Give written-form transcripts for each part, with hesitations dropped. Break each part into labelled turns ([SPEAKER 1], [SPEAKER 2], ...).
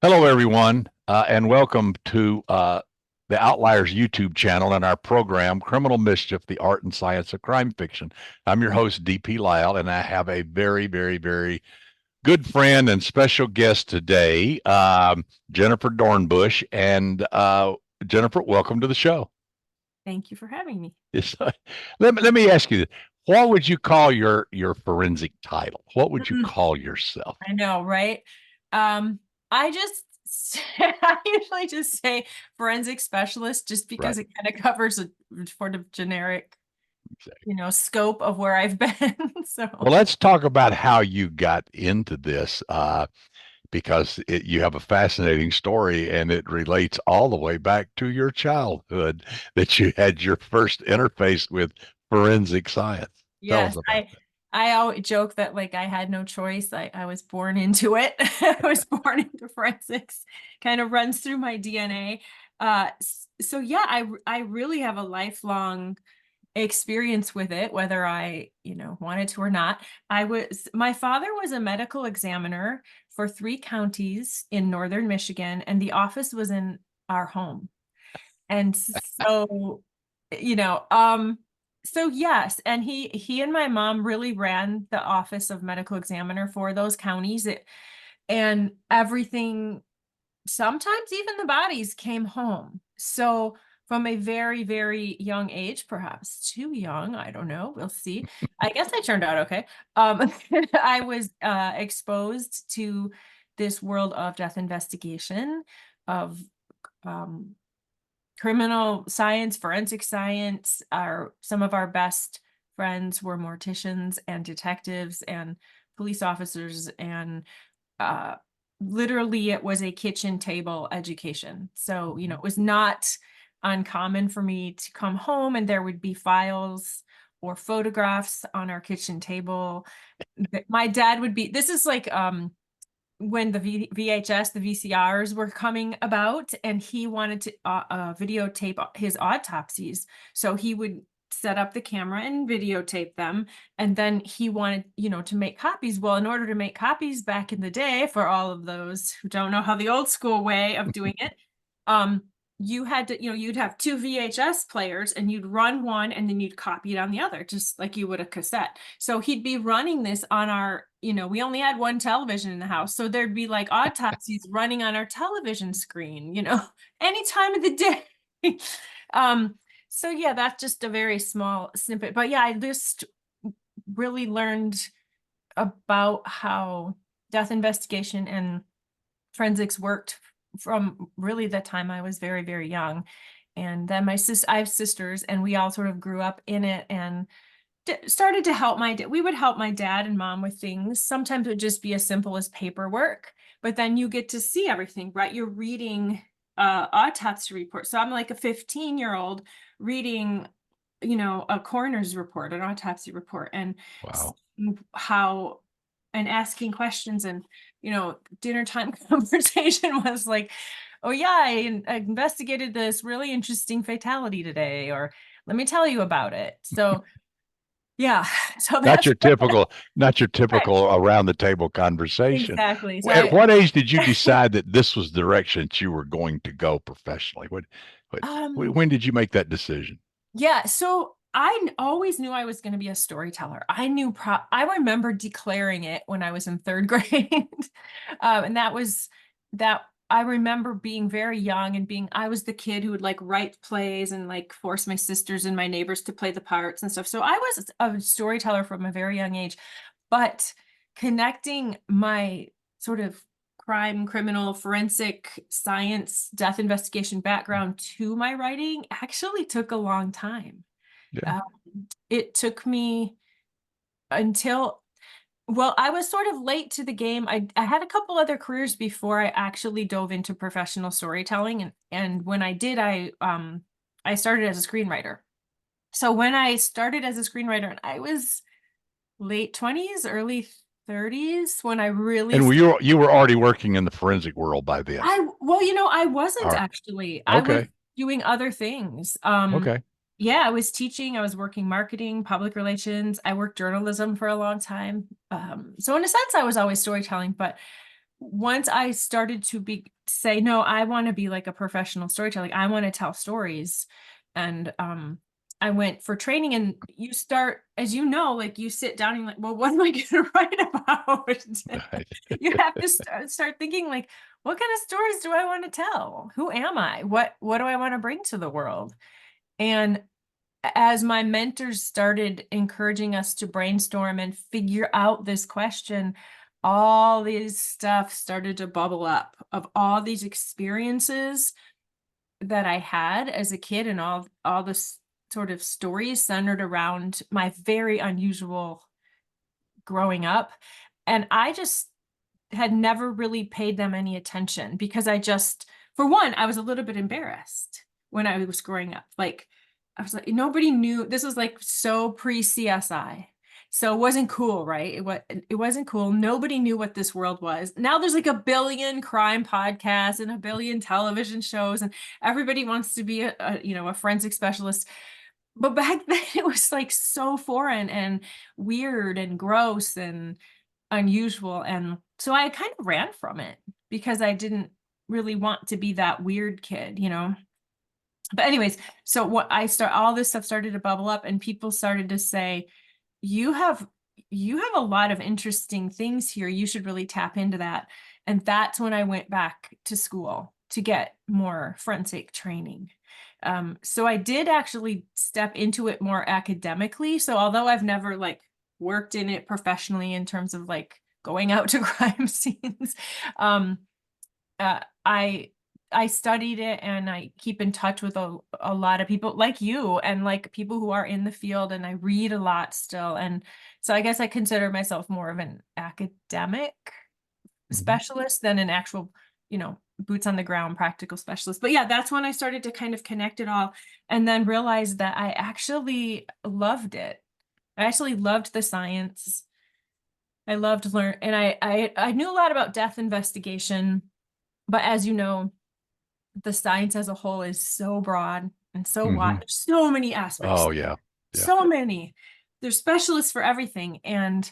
[SPEAKER 1] Hello, everyone, and welcome to the Outliers YouTube channel and our program, Criminal Mischief, the Art and Science of Crime Fiction. I'm your host, DP Lyle, and I have a very, very, very good friend and special guest today, Jennifer Dornbush. And Jennifer, welcome to the show.
[SPEAKER 2] Thank you for having me.
[SPEAKER 1] Yes, let me ask you this. What would you call your forensic title? What would you call yourself?
[SPEAKER 2] I know, right? I just I usually just say forensic specialist just because
[SPEAKER 1] Right.
[SPEAKER 2] it kind of covers a sort of generic,
[SPEAKER 1] Exactly.
[SPEAKER 2] scope of where I've been. So
[SPEAKER 1] Well, let's talk about how you got into this, because you have a fascinating story and it relates all the way back to your childhood that you had your first interface with forensic science. Tell us
[SPEAKER 2] yes,
[SPEAKER 1] about
[SPEAKER 2] I always joke that like I had no choice. I was born into it. I was born into forensics. Kind of runs through my DNA. So yeah, I really have a lifelong experience with it, whether I, wanted to or not. My father was a medical examiner for 3 counties in northern Michigan, and the office was in our home. And so, you know, um, so yes, and he and my mom really ran the office of medical examiner for those counties. And everything, sometimes even the bodies came home. So from a very, very young age, perhaps too young, I don't know, we'll see. I guess I turned out okay. I was exposed to this world of death investigation, of um, criminal science, forensic science. Some of our best friends were morticians and detectives and police officers, and uh, literally it was a kitchen table education. So, it was not uncommon for me to come home and there would be files or photographs on our kitchen table. My dad would be, this is like when the VHS, the VCRs were coming about, and he wanted to videotape his autopsies. So he would set up the camera and videotape them. And then he wanted, to make copies. Well, in order to make copies back in the day, for all of those who don't know how the old school way of doing it, um, you had to, you'd have 2 VHS players and you'd run one and then you'd copy it on the other, just like you would a cassette. So he'd be running this on our, we only had one television in the house. So there'd be like autopsies running on our television screen, any time of the day. um, so yeah, that's just a very small snippet. But yeah, I just really learned about how death investigation and forensics worked from really the time I was very, very young. And then I have sisters, and we all sort of grew up in it and started to help we would help my dad and mom with things. Sometimes it would just be as simple as paperwork, but then you get to see everything, right? You're reading autopsy report. So I'm like a 15-year-old reading, a coroner's report, an autopsy report, and
[SPEAKER 1] Wow.
[SPEAKER 2] how and asking questions. And dinner time conversation was like, oh yeah, I investigated this really interesting fatality today, or let me tell you about it. So yeah, so
[SPEAKER 1] Not
[SPEAKER 2] that's
[SPEAKER 1] your typical, not your
[SPEAKER 2] right.
[SPEAKER 1] typical around the table conversation.
[SPEAKER 2] Exactly. So
[SPEAKER 1] At what age did you decide that this was the direction that you were going to go professionally? What,
[SPEAKER 2] um
[SPEAKER 1] when did you make that decision?
[SPEAKER 2] yeah, so always knew I was going to be a storyteller. I remember declaring it when I was in third grade. And that I remember being very young and I was the kid who would like write plays and like force my sisters and my neighbors to play the parts and stuff. So I was a storyteller from a very young age, but connecting my sort of criminal, forensic science, death investigation background to my writing actually took a long time.
[SPEAKER 1] Yeah.
[SPEAKER 2] Um, it took me until, well, I was sort of late to the game. I had a couple other careers before I actually dove into professional storytelling. And when I did, I started as a screenwriter. So when I started as a screenwriter, and I was late 20s, early 30s when I really
[SPEAKER 1] And you were already working in the forensic world by then.
[SPEAKER 2] well, I wasn't
[SPEAKER 1] All right.
[SPEAKER 2] actually. I was
[SPEAKER 1] Okay.
[SPEAKER 2] doing other things.
[SPEAKER 1] Okay.
[SPEAKER 2] Yeah, I was teaching, I was working marketing, public relations. I worked journalism for a long time. So in a sense, I was always storytelling, but once I started to say, no, I want to be like a professional storyteller. Like, I want to tell stories. And I went for training, and you start, as you know, like you sit down and you're like, well, what am I going to write about?
[SPEAKER 1] Right.
[SPEAKER 2] You have to start thinking like, what kind of stories do I want to tell? Who am I? What do I want to bring to the world? And as my mentors started encouraging us to brainstorm and figure out this question, all these stuff started to bubble up of all these experiences that I had as a kid, and all this sort of stories centered around my very unusual growing up. And I just had never really paid them any attention because for one, I was a little bit embarrassed when I was growing up. Like, I was like, nobody knew. This was like so pre CSI. So it wasn't cool, right? It wasn't cool. Nobody knew what this world was. Now there's like a billion crime podcasts and a billion television shows, and everybody wants to be a forensic specialist. But back then it was like so foreign and weird and gross and unusual. And so I kind of ran from it because I didn't really want to be that weird kid, you know? But anyways, so all this stuff started to bubble up, and people started to say, you have a lot of interesting things here. You should really tap into that. And that's when I went back to school to get more forensic training. So I did actually step into it more academically. So although I've never like worked in it professionally in terms of like going out to crime scenes, um, I studied it, and I keep in touch with a lot of people like you and like people who are in the field, and I read a lot still. And so I guess I consider myself more of an academic
[SPEAKER 1] Mhm.
[SPEAKER 2] specialist than an actual, boots on the ground practical specialist. But yeah, that's when I started to kind of connect it all, and then realized that I actually loved it. I actually loved the science. I loved learn, and I knew a lot about death investigation, but as you know, the science as a whole is so broad and so wide.
[SPEAKER 1] Hmm.
[SPEAKER 2] There's so many aspects,
[SPEAKER 1] Oh yeah. Yeah.
[SPEAKER 2] so many. There's specialists for everything. And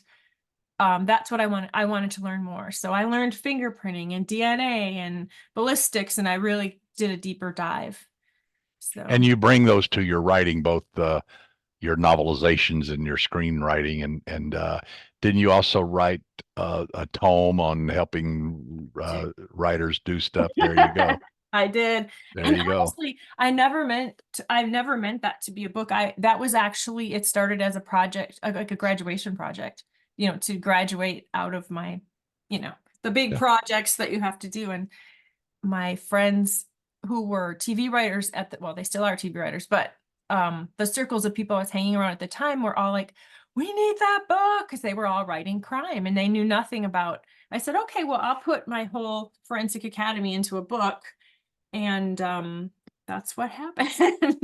[SPEAKER 2] that's what I wanted to learn more. So I learned fingerprinting and DNA and ballistics, and I really did a deeper dive.
[SPEAKER 1] And
[SPEAKER 2] So
[SPEAKER 1] you bring those to your writing, both your novelizations and your screenwriting, and didn't you also write a tome on helping writers do stuff? There you go.
[SPEAKER 2] I did.
[SPEAKER 1] There
[SPEAKER 2] And
[SPEAKER 1] you go.
[SPEAKER 2] honestly, I've never meant that to be a book. That was actually, it started as a project, like a graduation project, to graduate out of my, the big
[SPEAKER 1] Yeah.
[SPEAKER 2] projects that you have to do. And my friends who were TV writers well, they still are TV writers, but the circles of people I was hanging around at the time were all like, we need that book, because they were all writing crime and they knew nothing about. I said, okay, well, I'll put my whole forensic academy into a book. And that's what happened.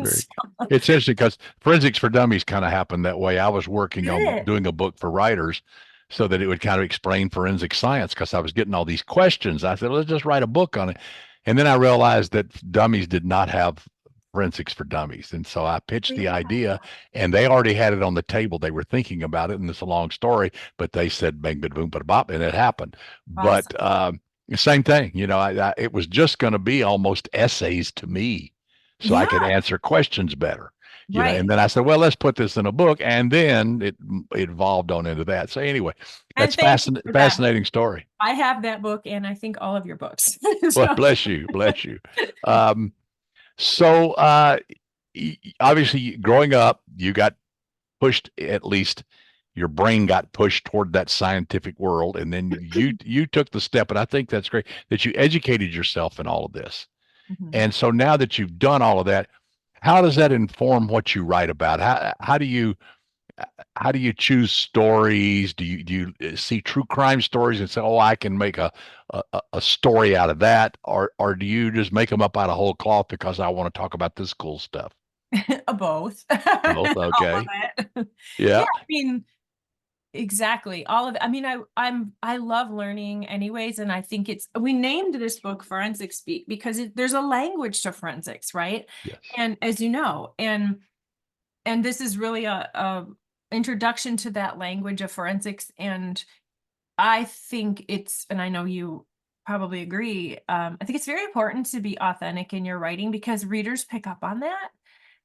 [SPEAKER 1] Very.
[SPEAKER 2] So,
[SPEAKER 1] It's interesting because Forensics for Dummies kind of happened that way. I was working on
[SPEAKER 2] good.
[SPEAKER 1] doing a book for writers so that it would kind of explain forensic science because I was getting all these questions. I said, let's just write a book on it. And then I realized that dummies did not have Forensics for Dummies. And so I pitched the
[SPEAKER 2] Yeah.
[SPEAKER 1] idea, and they already had it on the table. They were thinking about it, and it's a long story, but they said bang, bang, boom, bop, and it happened.
[SPEAKER 2] Awesome.
[SPEAKER 1] But same thing, it was just going to be almost essays to me so I could
[SPEAKER 2] Yeah,
[SPEAKER 1] answer questions better. And
[SPEAKER 2] right.
[SPEAKER 1] then I said, well, let's put this in a book. And then it evolved on into that. So anyway,
[SPEAKER 2] And
[SPEAKER 1] that's
[SPEAKER 2] thank you for that.
[SPEAKER 1] fascinating story.
[SPEAKER 2] I have that book, and I think all of your books.
[SPEAKER 1] Well,
[SPEAKER 2] So,
[SPEAKER 1] bless you, bless you. Um, so obviously, growing up, you got pushed, at least your brain got pushed toward that scientific world, and then you took the step, and I think that's great that you educated yourself in all of this.
[SPEAKER 2] mhm.
[SPEAKER 1] And so now that you've done all of that, how does that inform what you write about? How do you choose stories? Do you see true crime stories and say, "Oh, I can make a story out of that," or do you just make them up out of whole cloth because I want to talk about this cool stuff?
[SPEAKER 2] Both.
[SPEAKER 1] Both,
[SPEAKER 2] All of
[SPEAKER 1] okay,
[SPEAKER 2] it. Yeah,
[SPEAKER 1] yeah,
[SPEAKER 2] I mean, exactly. All of it. I mean, I love learning anyways, and I think we named this book Forensic Speak because there's a language to forensics, right?
[SPEAKER 1] yes,
[SPEAKER 2] And as you know, and this is really a introduction to that language of forensics. And I think and I know you probably agree. I think it's very important to be authentic in your writing because readers pick up on that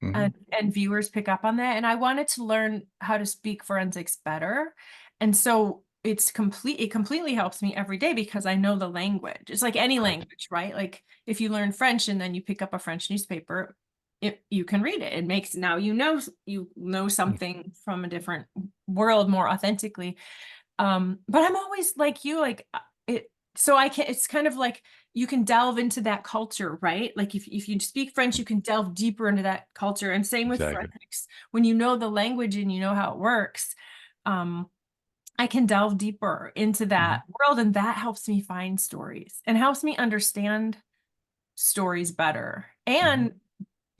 [SPEAKER 1] Hmm.
[SPEAKER 2] and viewers pick up on that. And I wanted to learn how to speak forensics better. And so it completely helps me every day because I know the language. It's like any
[SPEAKER 1] Right.
[SPEAKER 2] language, right? Like if you learn French and then you pick up a French newspaper, you can read it. It makes now you know something from a different world more authentically. But I'm always like you, like it, so I can, it's kind of like you can delve into that culture, right? Like if you speak French, you can delve deeper into that culture. And same with
[SPEAKER 1] Exactly.
[SPEAKER 2] forensics. When you know the language and you know how it works, I can delve deeper into
[SPEAKER 1] Hmm.
[SPEAKER 2] that world, and that helps me find stories and helps me understand stories better.
[SPEAKER 1] Hmm.
[SPEAKER 2] And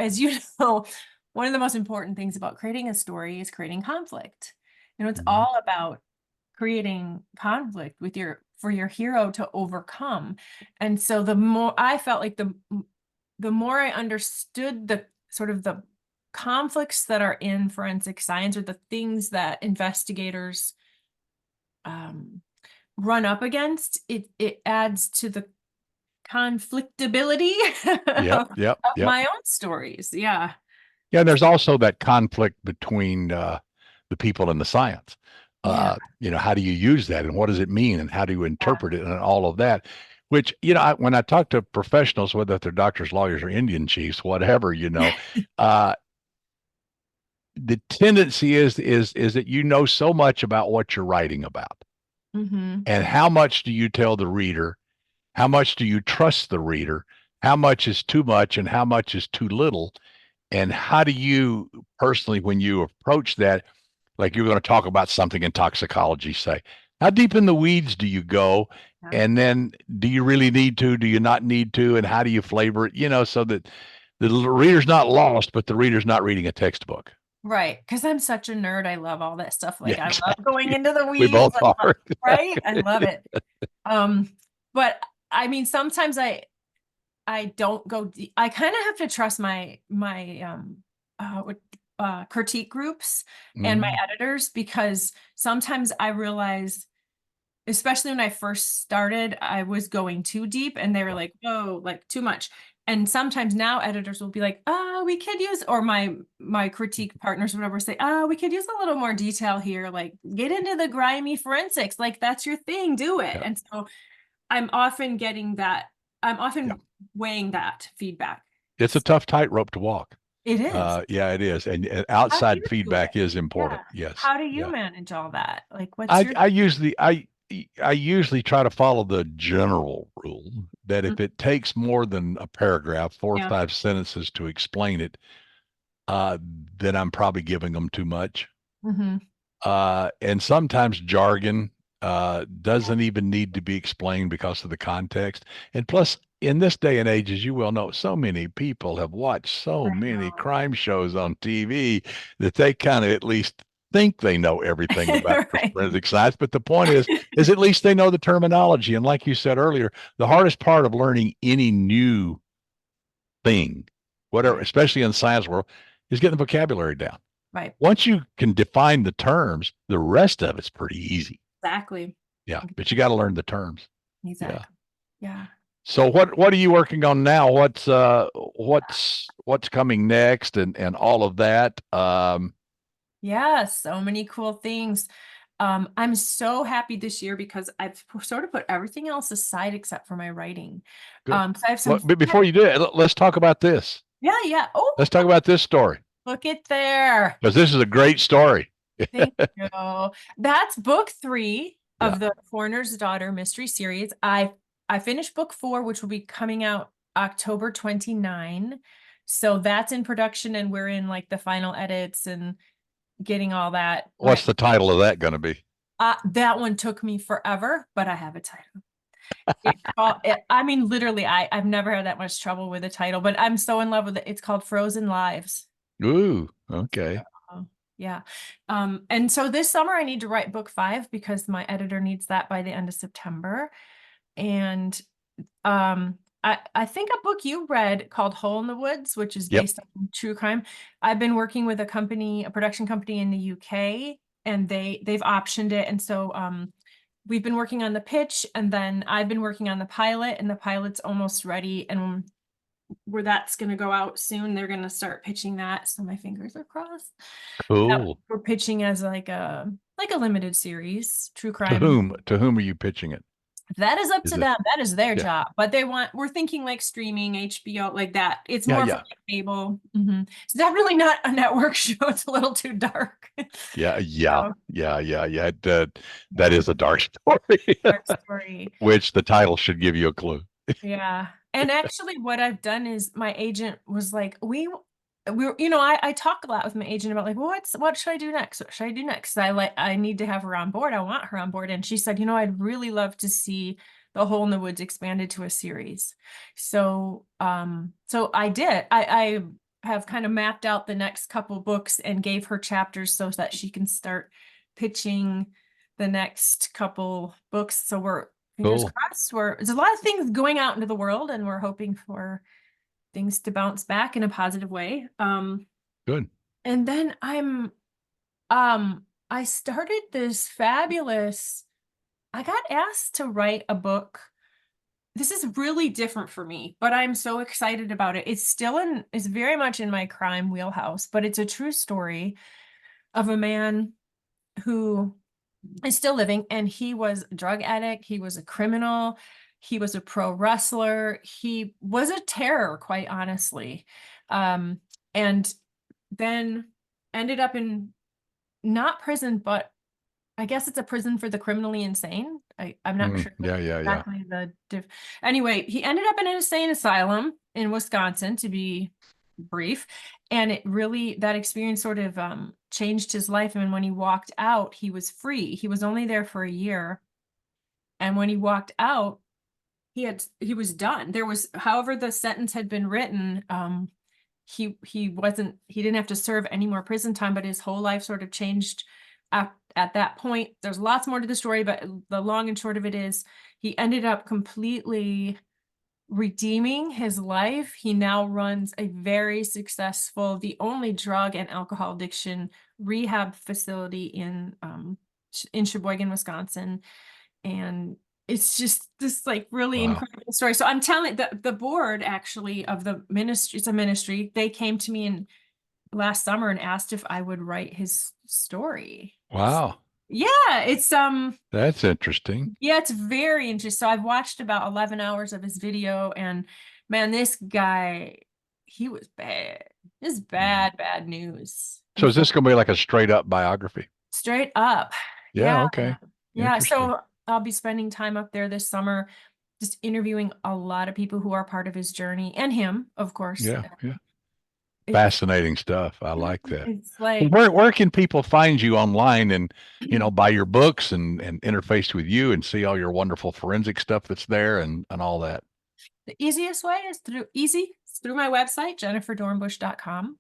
[SPEAKER 2] as you know, one of the most important things about creating a story is creating conflict. It's
[SPEAKER 1] Hmm.
[SPEAKER 2] all about creating conflict with for your hero to overcome. And so the more I felt like the more I understood the sort of the conflicts that are in forensic science or the things that investigators um, run up against, it adds to the conflictability
[SPEAKER 1] Yep. Yep.
[SPEAKER 2] of
[SPEAKER 1] Yep.
[SPEAKER 2] my own stories. Yeah.
[SPEAKER 1] Yeah, and there's also that conflict between the people and the science.
[SPEAKER 2] Yeah.
[SPEAKER 1] How do you use that, and what does it mean, and how do you
[SPEAKER 2] Yeah.
[SPEAKER 1] interpret it, and all of that. Which, when I talk to professionals, whether they're doctors, lawyers, or Indian chiefs, whatever, uh, the tendency is that you know so much about what you're writing about,
[SPEAKER 2] Hmm.
[SPEAKER 1] and how much do you tell the reader? How much do you trust the reader? How much is too much, and how much is too little? And how do you personally, when you approach that, like you're going to talk about something in toxicology, say, how deep in the weeds do you go?
[SPEAKER 2] Yeah.
[SPEAKER 1] And then do you really need to? Do you not need to? And how do you flavor it? So that the reader's not lost, but the reader's not reading a textbook.
[SPEAKER 2] Right. Because I'm such a nerd. I love all that stuff.
[SPEAKER 1] Yeah,
[SPEAKER 2] Like I love going
[SPEAKER 1] exactly.
[SPEAKER 2] into the
[SPEAKER 1] We
[SPEAKER 2] weeds.
[SPEAKER 1] both are.
[SPEAKER 2] Right. I love it. Um, but I mean, sometimes I don't go deep. I kind of have to trust critique groups and my
[SPEAKER 1] Mhm.
[SPEAKER 2] editors because sometimes I realize, especially when I first started, I was going too deep and they were like, "Whoa, like too much." And sometimes now editors will be like, "Oh, we could use," or my critique partners, or whatever, say, "Oh, we could use a little more detail here. Like, get into the grimy forensics. Like, that's your thing. Do it."
[SPEAKER 1] Yeah,
[SPEAKER 2] And so I'm often getting that. I'm
[SPEAKER 1] yeah.
[SPEAKER 2] often weighing that feedback.
[SPEAKER 1] It's a tough tightrope to walk.
[SPEAKER 2] It is.
[SPEAKER 1] Yeah, it is, and
[SPEAKER 2] How do
[SPEAKER 1] outside
[SPEAKER 2] you do it?
[SPEAKER 1] feedback is
[SPEAKER 2] Yeah.
[SPEAKER 1] important. Yes,
[SPEAKER 2] How do you
[SPEAKER 1] yeah.
[SPEAKER 2] manage all that? Like, what's
[SPEAKER 1] I
[SPEAKER 2] your?
[SPEAKER 1] I usually I usually try to follow the general rule that
[SPEAKER 2] Mm,
[SPEAKER 1] if it takes more than a paragraph, four or
[SPEAKER 2] yeah.
[SPEAKER 1] five sentences to explain it, uh, then I'm probably giving them too much.
[SPEAKER 2] Hmm.
[SPEAKER 1] And sometimes jargon doesn't even need to be explained because of the context. And plus, in this day and age, as you well know, so many people have watched so
[SPEAKER 2] I
[SPEAKER 1] many
[SPEAKER 2] know.
[SPEAKER 1] crime shows on TV that they kind of at least think they know everything about
[SPEAKER 2] Right.
[SPEAKER 1] forensic science. But the point is at least they know the terminology. And like you said earlier, the hardest part of learning any new thing, whatever,
[SPEAKER 2] Right.
[SPEAKER 1] especially in the science world, is getting the vocabulary down.
[SPEAKER 2] Right.
[SPEAKER 1] Once you can define the terms, the rest of it's pretty easy.
[SPEAKER 2] Exactly.
[SPEAKER 1] Yeah, but you got to learn the terms. Yeah.
[SPEAKER 2] Exactly. Yeah.
[SPEAKER 1] So what are you working on now? What's coming next, and all of that?
[SPEAKER 2] Yeah, so many cool things. I'm so happy this year because I've sort of put everything else aside except for my writing.
[SPEAKER 1] Good.
[SPEAKER 2] So I have some,
[SPEAKER 1] Well, but before you do it, let's talk about this.
[SPEAKER 2] yeah, yeah.
[SPEAKER 1] Let's
[SPEAKER 2] Oh,
[SPEAKER 1] talk about this story
[SPEAKER 2] look at there.
[SPEAKER 1] because this is a great story.
[SPEAKER 2] Thank you. That's book 3
[SPEAKER 1] Yeah.
[SPEAKER 2] of the Coroner's Daughter mystery series. I finished book 4, which will be coming out October 29. So that's in production and we're in like the final edits and getting all that
[SPEAKER 1] What's
[SPEAKER 2] right.
[SPEAKER 1] the title of that going to be?
[SPEAKER 2] That one took me forever, but I have a title. I mean, literally, I've never had that much trouble with a title, but I'm so in love with it. It's called Frozen Lives.
[SPEAKER 1] Ooh, okay.
[SPEAKER 2] Oh, yeah. And so this summer I need to write book 5 because my editor needs that by the end of September. And I think a book you read called Hole in the Woods, which is
[SPEAKER 1] Yep.
[SPEAKER 2] based on true crime. I've been working with a production company in the UK, and they've optioned it. And so we've been working on the pitch, and then I've been working on the pilot, and the pilot's almost ready, and where that's going to go out soon. They're going to start pitching that. So my fingers are crossed. That
[SPEAKER 1] Cool.
[SPEAKER 2] we're pitching as like a limited series, true
[SPEAKER 1] To
[SPEAKER 2] crime.
[SPEAKER 1] whom? To whom are you pitching it?
[SPEAKER 2] That is up
[SPEAKER 1] Is
[SPEAKER 2] to
[SPEAKER 1] it?
[SPEAKER 2] them. That is their
[SPEAKER 1] Yeah.
[SPEAKER 2] job. But we're thinking like streaming, HBO, like that. It's
[SPEAKER 1] Yeah.
[SPEAKER 2] more for
[SPEAKER 1] Yeah.
[SPEAKER 2] like cable. It's definitely not a network show. It's a little too dark.
[SPEAKER 1] Yeah. Yeah.
[SPEAKER 2] So,
[SPEAKER 1] Yeah. Yeah. Yeah. That
[SPEAKER 2] yeah,
[SPEAKER 1] is a dark story,
[SPEAKER 2] dark story.
[SPEAKER 1] which the title should give you a clue.
[SPEAKER 2] Yeah. And actually what I've done is my agent was like, we were, I talk a lot with my agent about like, well, what should I do next? What should I do next? I need to have her on board. I want her on board. And she said, I'd really love to see The Hole in the Woods expanded to a series. So I did. I have kind of mapped out the next couple books and gave her chapters so that she can start pitching the next couple books. So we're fingers
[SPEAKER 1] Cool.
[SPEAKER 2] crossed. There's a lot of things going out into the world, and we're hoping for things to bounce back in a positive way.
[SPEAKER 1] Good.
[SPEAKER 2] And then I started this fabulous. I got asked to write a book. This is really different for me, but I'm so excited about it. It's very much in my crime wheelhouse, but it's a true story of a man who is still living, and he was a drug addict. He was a criminal. He was a pro wrestler. He was a terror, quite honestly. And then ended up in not prison, but I guess it's a prison for the criminally insane. I'm not sure
[SPEAKER 1] Yeah. Yeah. Yeah.
[SPEAKER 2] exactly anyway, he ended up in an insane asylum in Wisconsin, to be brief. And that experience sort of changed his life. And when he walked out, he was free. He was only there for a year. And when he walked out, he was done. However the sentence had been written, he didn't have to serve any more prison time, but his whole life sort of changed at that point. There's lots more to the story, but the long and short of it is he ended up completely redeeming his life. He now runs a very successful, the only drug and alcohol addiction rehab facility in Sheboygan, Wisconsin. And it's just this like really
[SPEAKER 1] Wow.
[SPEAKER 2] incredible story. So I'm telling the board actually of the ministry, it's a ministry. They came to me last summer and asked if I would write his story.
[SPEAKER 1] Wow.
[SPEAKER 2] Yeah,
[SPEAKER 1] That's interesting.
[SPEAKER 2] yeah, it's very interesting. So I've watched about 11 hours of his video, and man, this guy, he was bad. This is
[SPEAKER 1] Mhm.
[SPEAKER 2] bad news.
[SPEAKER 1] So is this going to be like a straight up biography?
[SPEAKER 2] Straight up.
[SPEAKER 1] Yeah.
[SPEAKER 2] Yeah.
[SPEAKER 1] Okay.
[SPEAKER 2] Yeah.
[SPEAKER 1] Interesting.
[SPEAKER 2] So I'll be spending time up there this summer, just interviewing a lot of people who are part of his journey, and him, of course.
[SPEAKER 1] Yeah. Yeah.
[SPEAKER 2] It's
[SPEAKER 1] Fascinating stuff. I like that.
[SPEAKER 2] it's
[SPEAKER 1] Well,
[SPEAKER 2] like
[SPEAKER 1] where can people find you online and, buy your books and interface with you and see all your wonderful forensic stuff that's there and all that?
[SPEAKER 2] the easiest way is through my website, jenniferdornbush.com.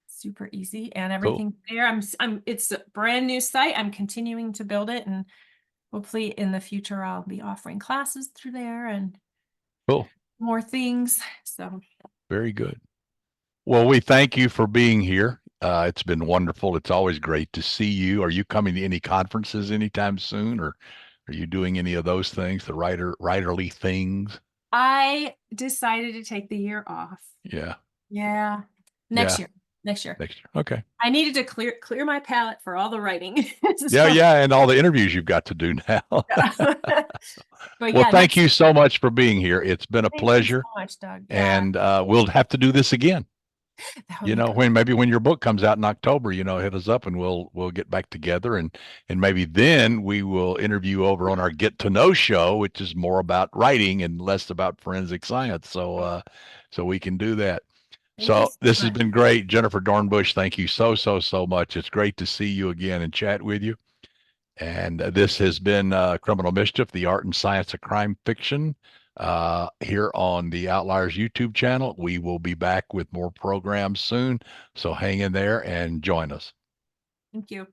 [SPEAKER 2] Super easy, and
[SPEAKER 1] Cool.
[SPEAKER 2] everything there. It's a brand new site. I'm continuing to build it, and hopefully in the future I'll be offering classes through there and
[SPEAKER 1] Cool.
[SPEAKER 2] more things. So
[SPEAKER 1] Very good. Well, we thank you for being here. It's been wonderful. It's always great to see you. Are you coming to any conferences anytime soon, or are you doing any of those things, the writerly things?
[SPEAKER 2] I decided to take the year off.
[SPEAKER 1] Yeah.
[SPEAKER 2] Yeah.
[SPEAKER 1] Yeah.
[SPEAKER 2] Next year.
[SPEAKER 1] Next year. Okay.
[SPEAKER 2] I needed to clear my palate for all the writing.
[SPEAKER 1] Yeah.
[SPEAKER 2] So,
[SPEAKER 1] Yeah. And all the interviews you've got to do now.
[SPEAKER 2] yeah. But
[SPEAKER 1] Well,
[SPEAKER 2] yeah,
[SPEAKER 1] thank you so much for being here. It's been a
[SPEAKER 2] thank you so
[SPEAKER 1] pleasure.
[SPEAKER 2] much, Doug. Yeah,
[SPEAKER 1] And we'll have to do this again.
[SPEAKER 2] that would be great.
[SPEAKER 1] When your book comes out in October, hit us up and we'll get back together and maybe then we will interview over on our Get to Know show, which is more about writing and less about forensic science. So we can do that.
[SPEAKER 2] Thank you
[SPEAKER 1] So
[SPEAKER 2] so
[SPEAKER 1] this has
[SPEAKER 2] much.
[SPEAKER 1] been great. Jennifer Dornbush, thank you so much. It's great to see you again and chat with you. And this has been Criminal Mischief, the art and science of crime fiction, here on the Outliers YouTube channel. We will be back with more programs soon. So hang in there and join us.
[SPEAKER 2] Thank you.